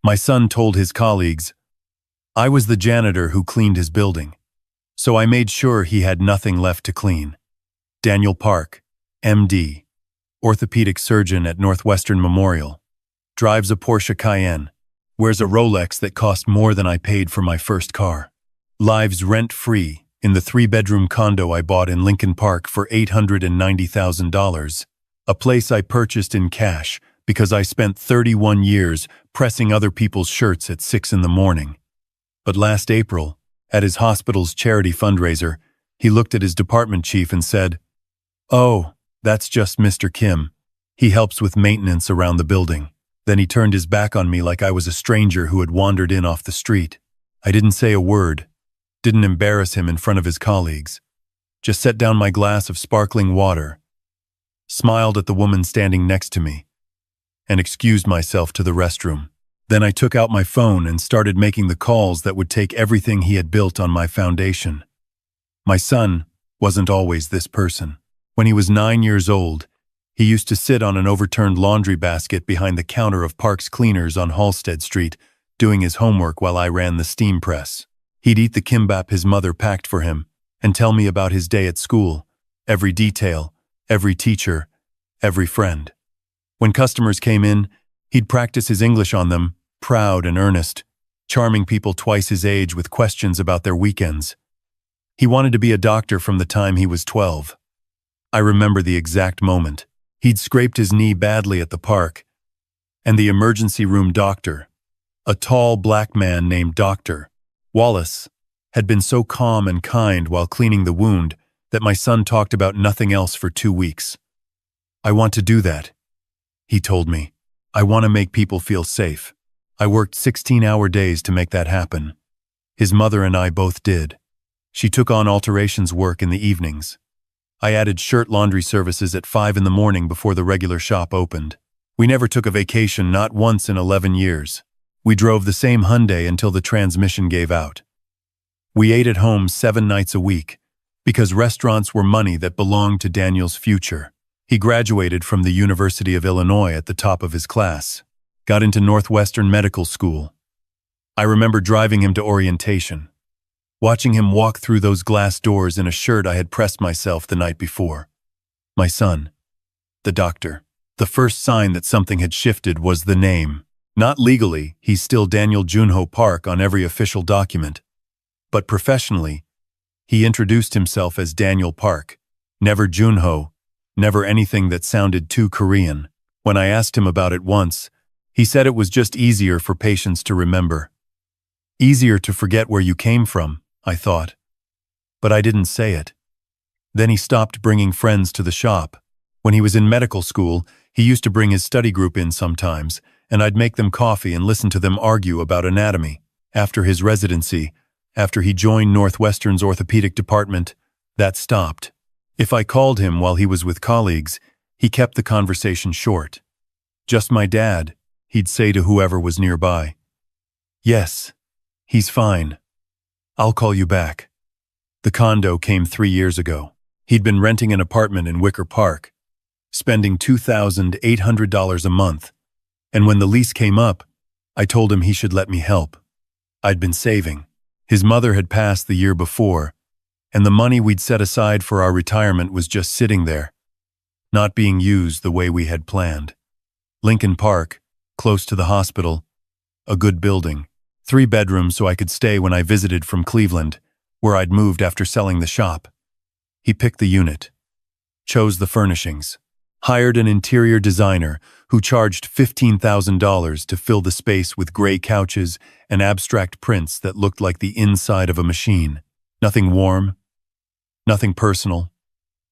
My son told his colleagues, "I was the janitor who cleaned his building, so I made sure he had nothing left to clean." Daniel Park, MD, orthopedic surgeon at Northwestern Memorial, drives a Porsche Cayenne, wears a Rolex that cost more than I paid for my first car, lives rent-free in the 3-bedroom condo I bought in Lincoln Park for $890,000, a place I purchased in cash because I spent 31 years pressing other people's shirts at 6 in the morning. But last April, at his hospital's charity fundraiser, he looked at his department chief and said, "Oh, that's just Mr. Kim. He helps with maintenance around the building." Then he turned his back on me like I was a stranger who had wandered in off the street. I didn't say a word, didn't embarrass him in front of his colleagues, just set down my glass of sparkling water, smiled at the woman standing next to me, and excused myself to the restroom. Then I took out my phone and started making the calls that would take everything he had built on my foundation. My son wasn't always this person. When he was 9 years old, he used to sit on an overturned laundry basket behind the counter of Parks Cleaners on Halsted Street, doing his homework while I ran the steam press. He'd eat the kimbap his mother packed for him and tell me about his day at school, every detail, every teacher, every friend. When customers came in, he'd practice his English on them, proud and earnest, charming people twice his age with questions about their weekends. He wanted to be a doctor from the time he was 12. I remember the exact moment. He'd scraped his knee badly at the park, and the emergency room doctor, a tall black man named Dr. Wallace, had been so calm and kind while cleaning the wound that my son talked about nothing else for 2 weeks. "I want to do that," he told me. "I want to make people feel safe." I worked 16-hour days to make that happen. His mother and I both did. She took on alterations work in the evenings. I added shirt laundry services at 5 in the morning before the regular shop opened. We never took a vacation, not once in 11 years. We drove the same Hyundai until the transmission gave out. We ate at home 7 nights a week, because restaurants were money that belonged to Daniel's future. He graduated from the University of Illinois at the top of his class, got into Northwestern Medical School. I remember driving him to orientation, watching him walk through those glass doors in a shirt I had pressed myself the night before. My son, the doctor. The first sign that something had shifted was the name. Not legally, he's still Daniel Junho Park on every official document. But professionally, he introduced himself as Daniel Park. Never Junho, never anything that sounded too Korean. When I asked him about it once, he said it was just easier for patients to remember. Easier to forget where you came from, I thought. But I didn't say it. Then he stopped bringing friends to the shop. When he was in medical school, he used to bring his study group in sometimes, and I'd make them coffee and listen to them argue about anatomy. After his residency, after he joined Northwestern's orthopedic department, that stopped. If I called him while he was with colleagues, he kept the conversation short. "Just my dad," he'd say to whoever was nearby. "Yes, he's fine. I'll call you back." The condo came 3 years ago. He'd been renting an apartment in Wicker Park, spending $2,800 a month, and when the lease came up, I told him he should let me help. I'd been saving. His mother had passed the year before, and the money we'd set aside for our retirement was just sitting there, not being used the way we had planned. Lincoln Park, close to the hospital, a good building, 3 bedrooms so I could stay when I visited from Cleveland, where I'd moved after selling the shop. He picked the unit, chose the furnishings, hired an interior designer who charged $15,000 to fill the space with gray couches and abstract prints that looked like the inside of a machine. Nothing warm, nothing personal,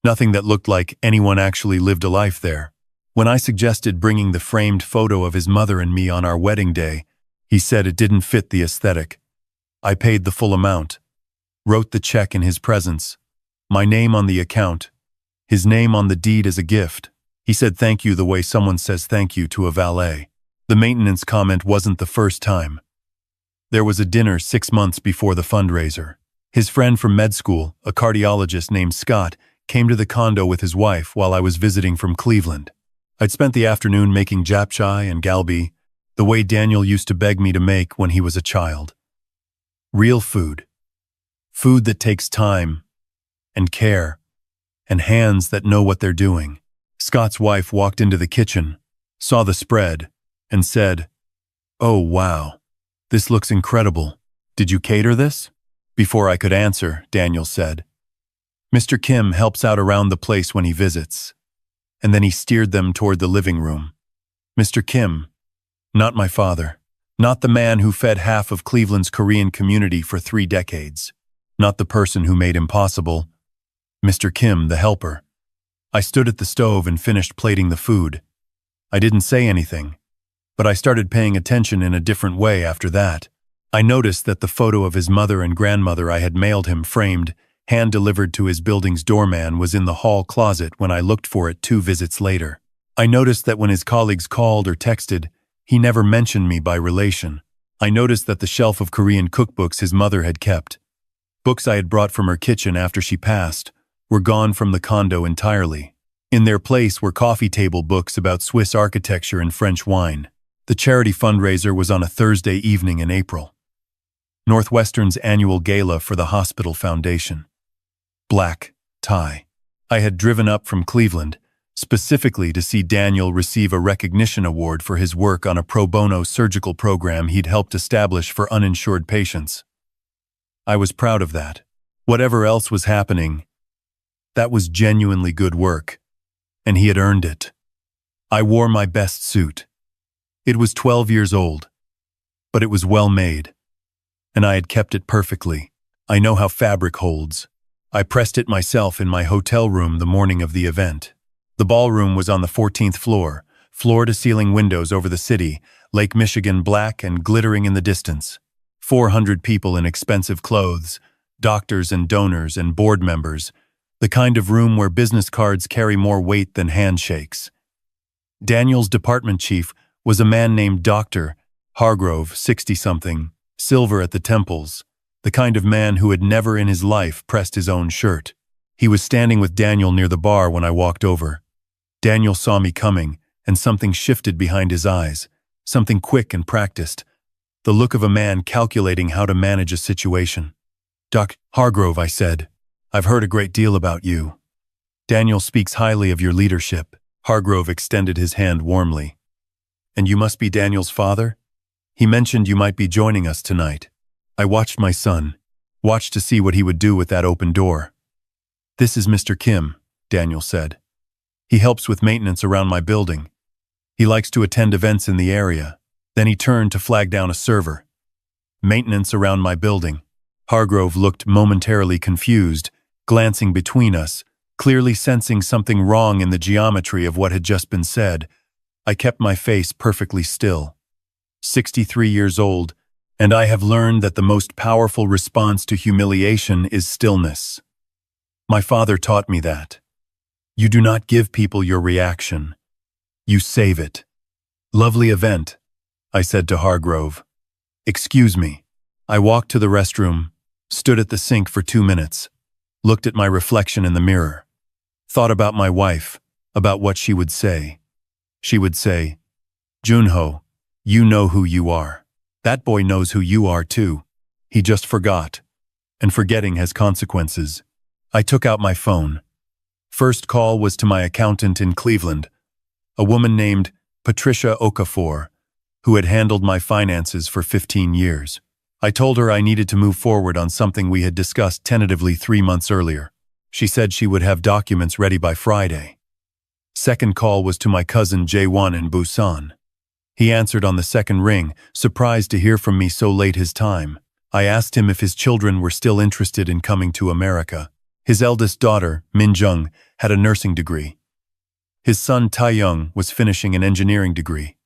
nothing that looked like anyone actually lived a life there. When I suggested bringing the framed photo of his mother and me on our wedding day, he said it didn't fit the aesthetic. I paid the full amount, wrote the check in his presence, my name on the account, his name on the deed as a gift. He said thank you the way someone says thank you to a valet. The maintenance comment wasn't the first time. There was a dinner 6 months before the fundraiser. His friend from med school, a cardiologist named Scott, came to the condo with his wife while I was visiting from Cleveland. I'd spent the afternoon making japchae and galbi, the way Daniel used to beg me to make when he was a child. Real food. Food that takes time and care and hands that know what they're doing. Scott's wife walked into the kitchen, saw the spread, and said, "Oh, wow. This looks incredible. Did you cater this?" Before I could answer, Daniel said, "Mr. Kim helps out around the place when he visits." And then he steered them toward the living room. Mr. Kim, not my father, not the man who fed half of Cleveland's Korean community for 3 decades, not the person who made impossible. Mr. Kim, the helper. I stood at the stove and finished plating the food. I didn't say anything, but I started paying attention in a different way after that. I noticed that the photo of his mother and grandmother I had mailed him framed, hand-delivered to his building's doorman, was in the hall closet when I looked for it 2 visits later. I noticed that when his colleagues called or texted, he never mentioned me by relation. I noticed that the shelf of Korean cookbooks his mother had kept, books I had brought from her kitchen after she passed, were gone from the condo entirely. In their place were coffee table books about Swiss architecture and French wine. The charity fundraiser was on a Thursday evening in April. Northwestern's annual gala for the Hospital Foundation. Black tie. I had driven up from Cleveland, specifically to see Daniel receive a recognition award for his work on a pro bono surgical program he'd helped establish for uninsured patients. I was proud of that. Whatever else was happening, that was genuinely good work, and he had earned it. I wore my best suit. It was 12 years old, but it was well made, and I had kept it perfectly. I know how fabric holds. I pressed it myself in my hotel room the morning of the event. The ballroom was on the 14th floor, floor-to-ceiling windows over the city, Lake Michigan black and glittering in the distance. 400 people in expensive clothes, doctors and donors and board members, the kind of room where business cards carry more weight than handshakes. Daniel's department chief was a man named Dr. Hargrove, 60-something, silver at the temples, the kind of man who had never in his life pressed his own shirt. He was standing with Daniel near the bar when I walked over. Daniel saw me coming, and something shifted behind his eyes, something quick and practiced, the look of a man calculating how to manage a situation. "Doc Hargrove," I said, "I've heard a great deal about you. Daniel speaks highly of your leadership." Hargrove extended his hand warmly. "And you must be Daniel's father? He mentioned you might be joining us tonight." I watched my son, watched to see what he would do with that open door. "This is Mr. Kim," Daniel said. "He helps with maintenance around my building. He likes to attend events in the area." Then he turned to flag down a server. "Maintenance around my building." Hargrove looked momentarily confused, glancing between us, clearly sensing something wrong in the geometry of what had just been said. I kept my face perfectly still. 63 years old, and I have learned that the most powerful response to humiliation is stillness. My father taught me that. You do not give people your reaction. You save it. "Lovely event," I said to Hargrove. "Excuse me." I walked to the restroom, stood at the sink for 2 minutes, looked at my reflection in the mirror, thought about my wife, about what she would say. She would say, "Junho, you know who you are. That boy knows who you are too. He just forgot. And forgetting has consequences." I took out my phone. First call was to my accountant in Cleveland, a woman named Patricia Okafor, who had handled my finances for 15 years. I told her I needed to move forward on something we had discussed tentatively 3 months earlier. She said she would have documents ready by Friday. Second call was to my cousin Jaewon in Busan. He answered on the second ring, surprised to hear from me so late his time. I asked him if his children were still interested in coming to America. His eldest daughter, Min-jung, had a nursing degree. His son Tae-young was finishing an engineering degree.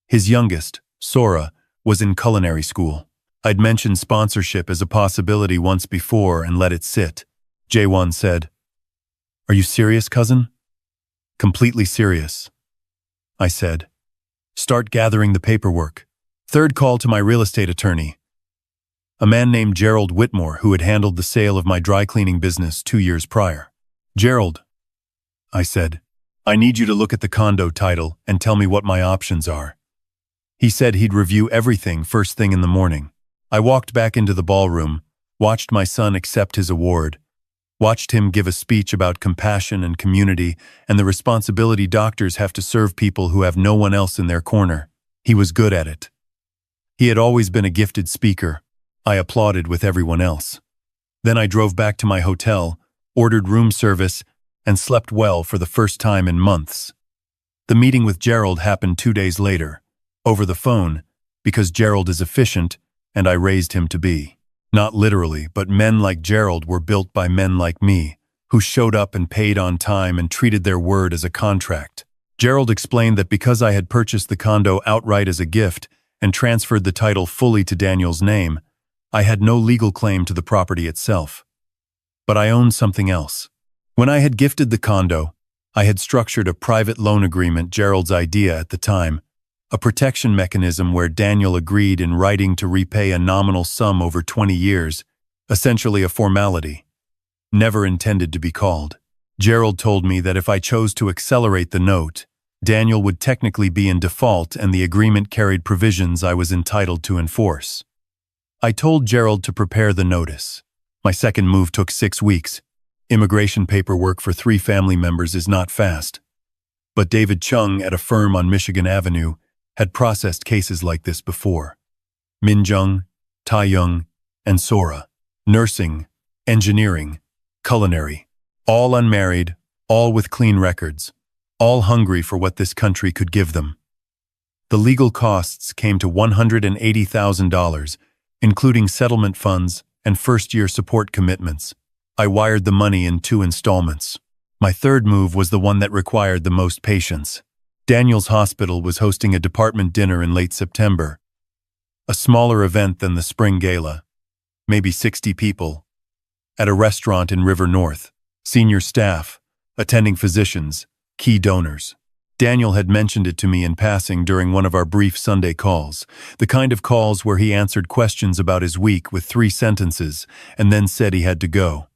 His youngest, Sora, was in culinary school. I'd mentioned sponsorship as a possibility once before and let it sit. Jaewon said, "Are you serious, cousin?" "Completely serious," I said. "Start gathering the paperwork." Third call to my real estate attorney, a man named Gerald Whitmore, who had handled the sale of my dry cleaning business 2 years prior. "Gerald," I said, "I need you to look at the condo title and tell me what my options are." He said he'd review everything first thing in the morning. I walked back into the ballroom, watched my son accept his award, watched him give a speech about compassion and community and the responsibility doctors have to serve people who have no one else in their corner. He was good at it. He had always been a gifted speaker. I applauded with everyone else. Then I drove back to my hotel, ordered room service, and slept well for the first time in months. The meeting with Gerald happened 2 days later, over the phone, because Gerald is efficient and I raised him to be. Not literally, but men like Gerald were built by men like me, who showed up and paid on time and treated their word as a contract. Gerald explained that because I had purchased the condo outright as a gift and transferred the title fully to Daniel's name, I had no legal claim to the property itself. But I owned something else. When I had gifted the condo, I had structured a private loan agreement, Gerald's idea at the time, a protection mechanism where Daniel agreed in writing to repay a nominal sum over 20 years, essentially a formality, never intended to be called. Gerald told me that if I chose to accelerate the note, Daniel would technically be in default and the agreement carried provisions I was entitled to enforce. I told Gerald to prepare the notice. My second move took 6 weeks. Immigration paperwork for 3 family members is not fast. But David Chung at a firm on Michigan Avenue had processed cases like this before. Min Jung, Ta Young, and Sora. Nursing, engineering, culinary. All unmarried, all with clean records, all hungry for what this country could give them. The legal costs came to $180,000, including settlement funds and first-year support commitments. I wired the money in 2 installments. My third move was the one that required the most patience. Daniel's hospital was hosting a department dinner in late September, a smaller event than the spring gala, maybe 60 people, at a restaurant in River North, senior staff, attending physicians, key donors. Daniel had mentioned it to me in passing during one of our brief Sunday calls, the kind of calls where he answered questions about his week with 3 sentences and then said he had to go.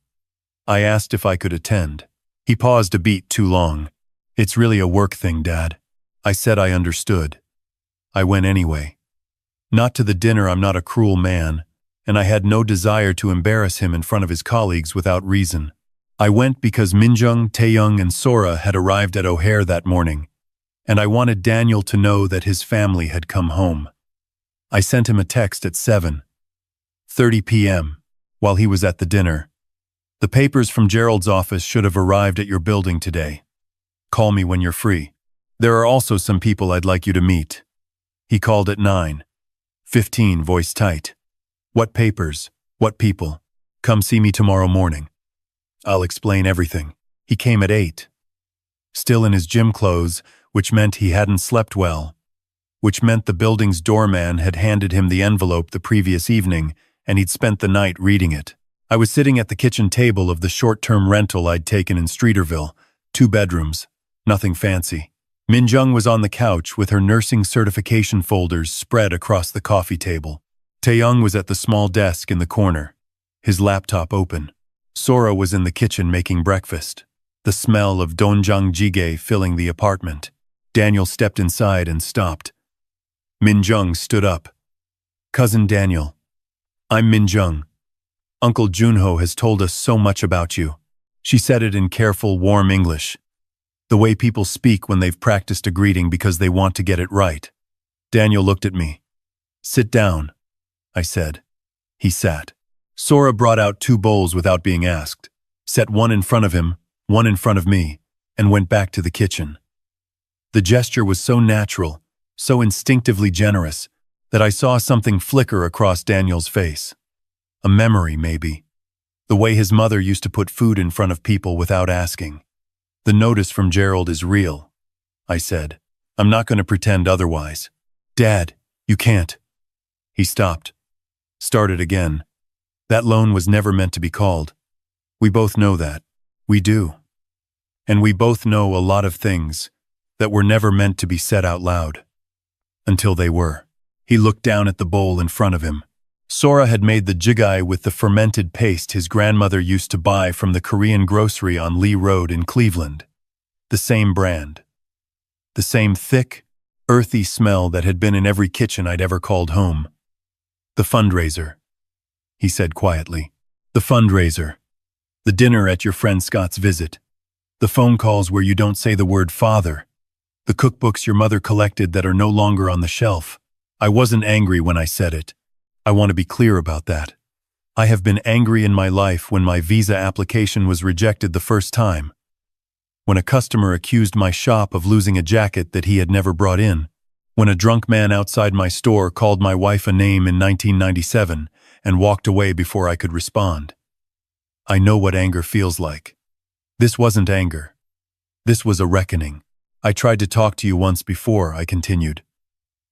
I asked if I could attend. He paused a beat too long. "It's really a work thing, Dad." I said I understood. I went anyway. Not to the dinner, I'm not a cruel man, and I had no desire to embarrass him in front of his colleagues without reason. I went because Minjung, Taeyong, and Sora had arrived at O'Hare that morning, and I wanted Daniel to know that his family had come home. I sent him a text at 7:30 p.m. while he was at the dinner. "The papers from Gerald's office should have arrived at your building today. Call me when you're free. There are also some people I'd like you to meet." He called at 9:15, voice tight. "What papers? What people? Come see me tomorrow morning. I'll explain everything." He came at 8. Still in his gym clothes, which meant he hadn't slept well, which meant the building's doorman had handed him the envelope the previous evening and he'd spent the night reading it. I was sitting at the kitchen table of the short-term rental I'd taken in Streeterville, 2 bedrooms, nothing fancy. Minjung was on the couch with her nursing certification folders spread across the coffee table. Taeyong was at the small desk in the corner, his laptop open. Sora was in the kitchen making breakfast, the smell of doenjang jjigae filling the apartment. Daniel stepped inside and stopped. Minjung stood up. "Cousin Daniel, I'm Minjung. Uncle Junho has told us so much about you." She said it in careful, warm English, the way people speak when they've practiced a greeting because they want to get it right. Daniel looked at me. "Sit down," I said. He sat. Sora brought out 2 bowls without being asked, set one in front of him, one in front of me, and went back to the kitchen. The gesture was so natural, so instinctively generous, that I saw something flicker across Daniel's face. A memory, maybe. The way his mother used to put food in front of people without asking. "The notice from Gerald is real," I said. "I'm not going to pretend otherwise." "Dad, you can't." He stopped. Started again. "That loan was never meant to be called. We both know that. We do. And we both know a lot of things that were never meant to be said out loud. Until they were." He looked down at the bowl in front of him. Sora had made the jjigae with the fermented paste his grandmother used to buy from the Korean grocery on Lee Road in Cleveland. The same brand. The same thick, earthy smell that had been in every kitchen I'd ever called home. "The fundraiser," he said quietly. "The fundraiser. The dinner at your friend Scott's visit. The phone calls where you don't say the word father. The cookbooks your mother collected that are no longer on the shelf. I wasn't angry when I said it. I want to be clear about that. I have been angry in my life when my visa application was rejected the first time. When a customer accused my shop of losing a jacket that he had never brought in. When a drunk man outside my store called my wife a name in 1997 and walked away before I could respond. I know what anger feels like. This wasn't anger. This was a reckoning. I tried to talk to you once before," I continued.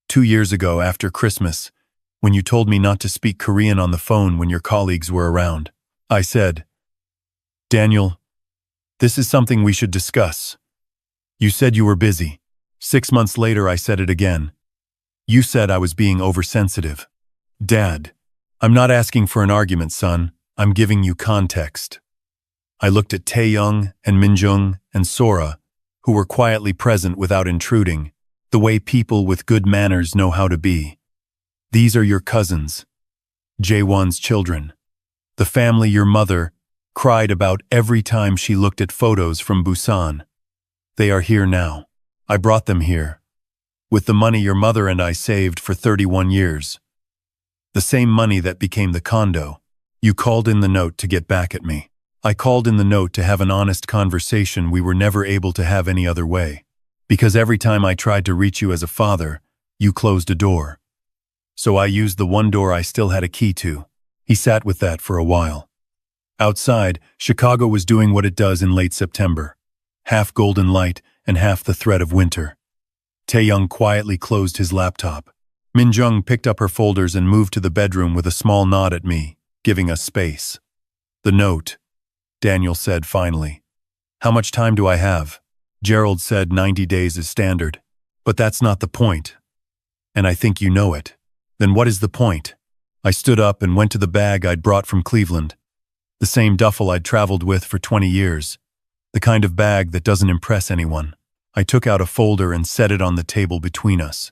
2 years ago after Christmas, when you told me not to speak Korean on the phone when your colleagues were around. I said, "Daniel, this is something we should discuss." You said you were busy. 6 months later, I said it again. You said I was being oversensitive. Dad, I'm not asking for an argument, son. I'm giving you context. I looked at Tae-young and Min-jung and Sora, who were quietly present without intruding, the way people with good manners know how to be. These are your cousins, Jaewon's children, the family your mother cried about every time she looked at photos from Busan. They are here now. I brought them here, with the money your mother and I saved for 31 years. The same money that became the condo. You called in the note to get back at me. I called in the note to have an honest conversation we were never able to have any other way. Because every time I tried to reach you as a father, you closed a door. So I used the one door I still had a key to. He sat with that for a while. Outside, Chicago was doing what it does in late September. Half golden light and half the threat of winter. Tae-young quietly closed his laptop. Min-jung picked up her folders and moved to the bedroom with a small nod at me, giving us space. "The note," Daniel said finally. "How much time do I have?" Gerald said 90 days is standard. "But that's not the point. And I think you know it. Then what is the point?" I stood up and went to the bag I'd brought from Cleveland. The same duffel I'd traveled with for 20 years. The kind of bag that doesn't impress anyone. I took out a folder and set it on the table between us.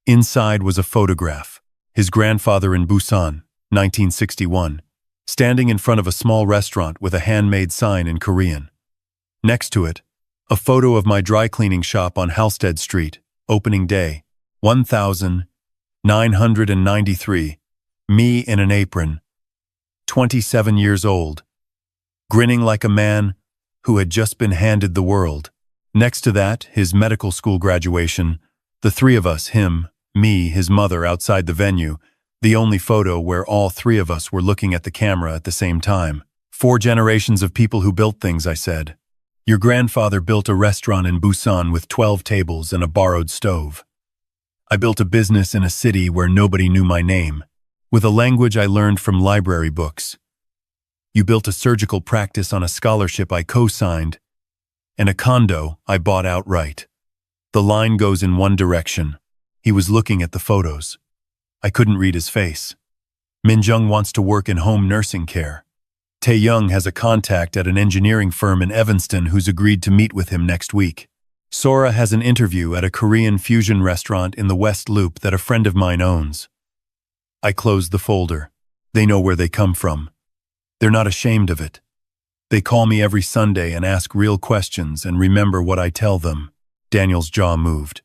Inside was a photograph. His grandfather in Busan, 1961, standing in front of a small restaurant with a handmade sign in Korean. Next to it, a photo of my dry cleaning shop on Halstead Street, opening day, 1993, me in an apron, 27 years old, grinning like a man who had just been handed the world. Next to that, his medical school graduation, the three of us, him, me, his mother, outside the venue, the only photo where all three of us were looking at the camera at the same time. 4 generations of people who built things, I said. Your grandfather built a restaurant in Busan with 12 tables and a borrowed stove. I built a business in a city where nobody knew my name, with a language I learned from library books. You built a surgical practice on a scholarship I co-signed, and a condo I bought outright. The line goes in one direction. He was looking at the photos. I couldn't read his face. Min-jung wants to work in home nursing care. Tae-young has a contact at an engineering firm in Evanston who's agreed to meet with him next week. Sora has an interview at a Korean fusion restaurant in the West Loop that a friend of mine owns. I closed the folder. They know where they come from. They're not ashamed of it. They call me every Sunday and ask real questions and remember what I tell them. Daniel's jaw moved.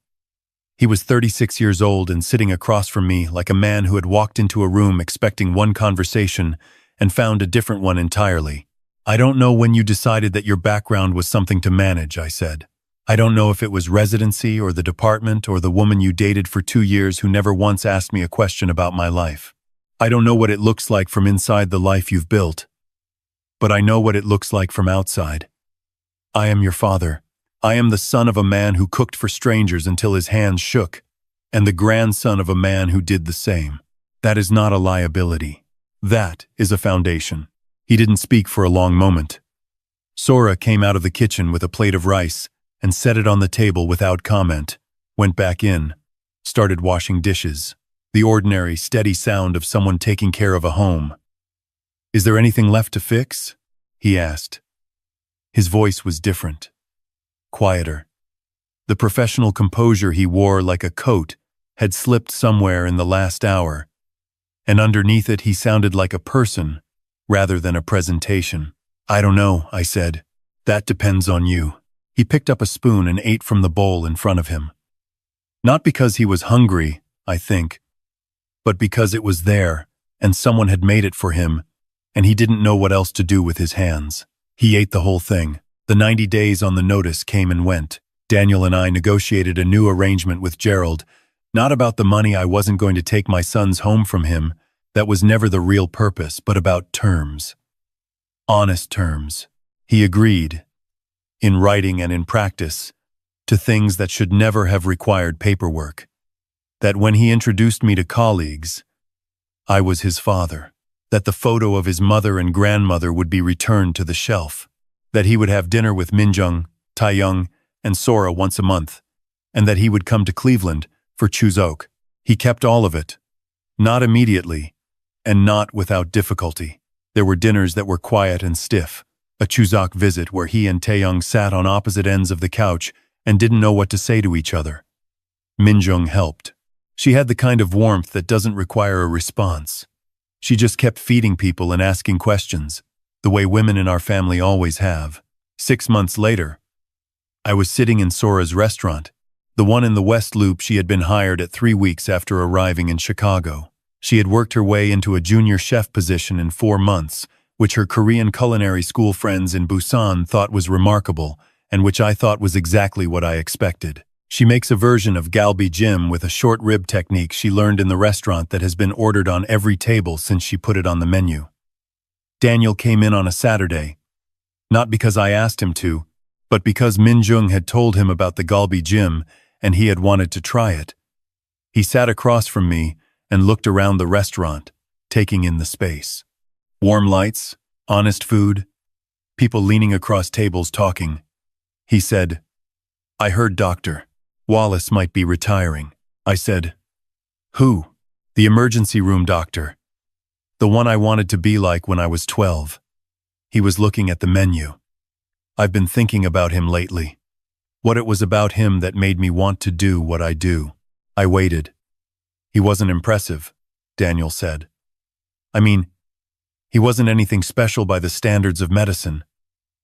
He was 36 years old and sitting across from me like a man who had walked into a room expecting one conversation and found a different one entirely. I don't know when you decided that your background was something to manage, I said. I don't know if it was residency or the department or the woman you dated for 2 years who never once asked me a question about my life. I don't know what it looks like from inside the life you've built, but I know what it looks like from outside. I am your father. I am the son of a man who cooked for strangers until his hands shook, and the grandson of a man who did the same. That is not a liability. That is a foundation. He didn't speak for a long moment. Sora came out of the kitchen with a plate of rice and set it on the table without comment, went back in, started washing dishes. The ordinary, steady sound of someone taking care of a home. "Is there anything left to fix?" he asked. His voice was different, quieter. The professional composure he wore like a coat had slipped somewhere in the last hour, and underneath it he sounded like a person rather than a presentation. "I don't know," I said. "That depends on you." He picked up a spoon and ate from the bowl in front of him. Not because he was hungry, I think, but because it was there, and someone had made it for him, and he didn't know what else to do with his hands. He ate the whole thing. The 90 days on the notice came and went. Daniel and I negotiated a new arrangement with Gerald, not about the money. I wasn't going to take my sons home from him. That was never the real purpose, but about terms. Honest terms. He agreed, in writing and in practice, to things that should never have required paperwork. That when he introduced me to colleagues, I was his father. That the photo of his mother and grandmother would be returned to the shelf. That he would have dinner with Minjung, Taeyong, and Sora once a month, and that he would come to Cleveland for Chuseok. He kept all of it. Not immediately, and not without difficulty. There were dinners that were quiet and stiff. A Chuseok visit where he and Taeyong sat on opposite ends of the couch and didn't know what to say to each other. Minjung helped. She had the kind of warmth that doesn't require a response. She just kept feeding people and asking questions, the way women in our family always have. 6 months later, I was sitting in Sora's restaurant, the one in the West Loop. She had been hired at 3 weeks after arriving in Chicago. She had worked her way into a junior chef position in 4 months, which her Korean culinary school friends in Busan thought was remarkable, and which I thought was exactly what I expected. She makes a version of galbi jjim with a short rib technique she learned in the restaurant that has been ordered on every table since she put it on the menu. Daniel came in on a Saturday, not because I asked him to, but because Minjung had told him about the galbi jjim and he had wanted to try it. He sat across from me and looked around the restaurant, taking in the space. Warm lights, honest food, people leaning across tables talking. He said, "I heard Dr. Wallace might be retiring." I said, "Who?" "The emergency room doctor. The one I wanted to be like when I was 12. He was looking at the menu. I've been thinking about him lately. What it was about him that made me want to do what I do." I waited. "He wasn't impressive," Daniel said. "I mean, he wasn't anything special by the standards of medicine.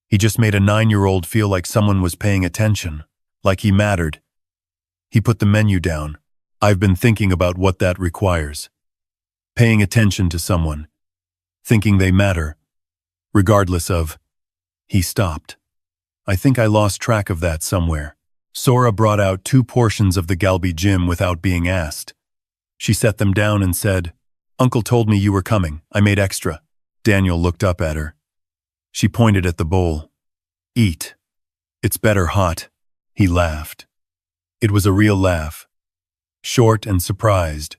He just made a 9-year-old feel like someone was paying attention, like he mattered." He put the menu down. "I've been thinking about what that requires. Paying attention to someone, thinking they matter, regardless of..." He stopped. I think I lost track of that somewhere. Sora brought out 2 portions of the galbi jjim without being asked. She set them down and said, "Uncle told me you were coming. I made extra." Daniel looked up at her. She pointed at the bowl. "Eat. It's better hot." He laughed. It was a real laugh. Short and surprised.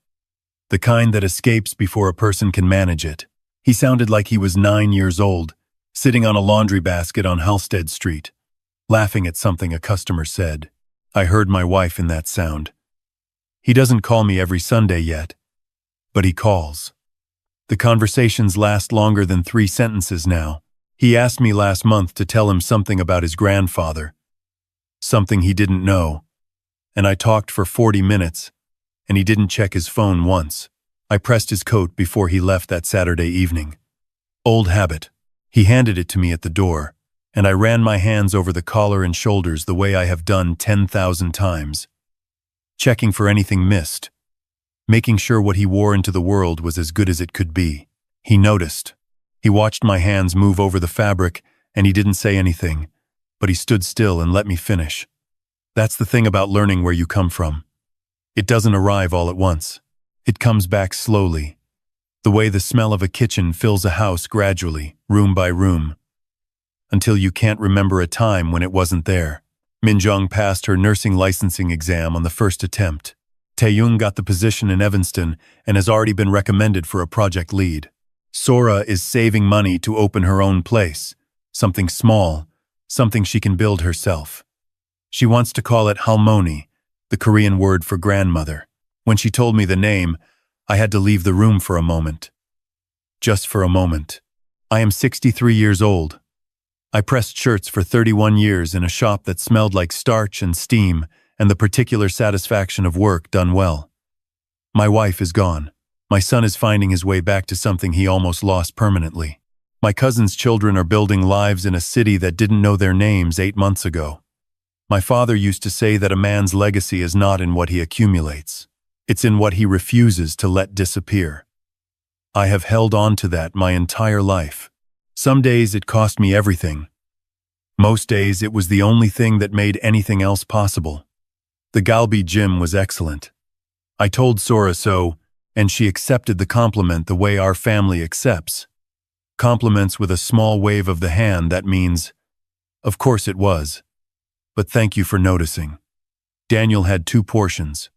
The kind that escapes before a person can manage it. He sounded like he was 9 years old, sitting on a laundry basket on Halsted Street, laughing at something a customer said. I heard my wife in that sound. He doesn't call me every Sunday yet, but he calls. The conversations last longer than 3 sentences now. He asked me last month to tell him something about his grandfather, something he didn't know, and I talked for 40 minutes, and he didn't check his phone once. I pressed his coat before he left that Saturday evening. Old habit. He handed it to me at the door, and I ran my hands over the collar and shoulders the way I have done 10,000 times, checking for anything missed, making sure what he wore into the world was as good as it could be. He noticed. He watched my hands move over the fabric, and he didn't say anything, but he stood still and let me finish. That's the thing about learning where you come from. It doesn't arrive all at once. It comes back slowly, the way the smell of a kitchen fills a house gradually, room by room, until you can't remember a time when it wasn't there. Minjung passed her nursing licensing exam on the first attempt. Taeyong got the position in Evanston and has already been recommended for a project lead. Sora is saving money to open her own place, something small, something she can build herself. She wants to call it Halmoni, the Korean word for grandmother. When she told me the name, I had to leave the room for a moment. Just for a moment. I am 63 years old. I pressed shirts for 31 years in a shop that smelled like starch and steam and the particular satisfaction of work done well. My wife is gone. My son is finding his way back to something he almost lost permanently. My cousin's children are building lives in a city that didn't know their names 8 months ago. My father used to say that a man's legacy is not in what he accumulates. It's in what he refuses to let disappear. I have held on to that my entire life. Some days it cost me everything. Most days it was the only thing that made anything else possible. The Galbi gym was excellent. I told Sora so, and she accepted the compliment the way our family accepts. Compliments with a small wave of the hand that means, "Of course it was. But thank you for noticing." Daniel had 2 portions.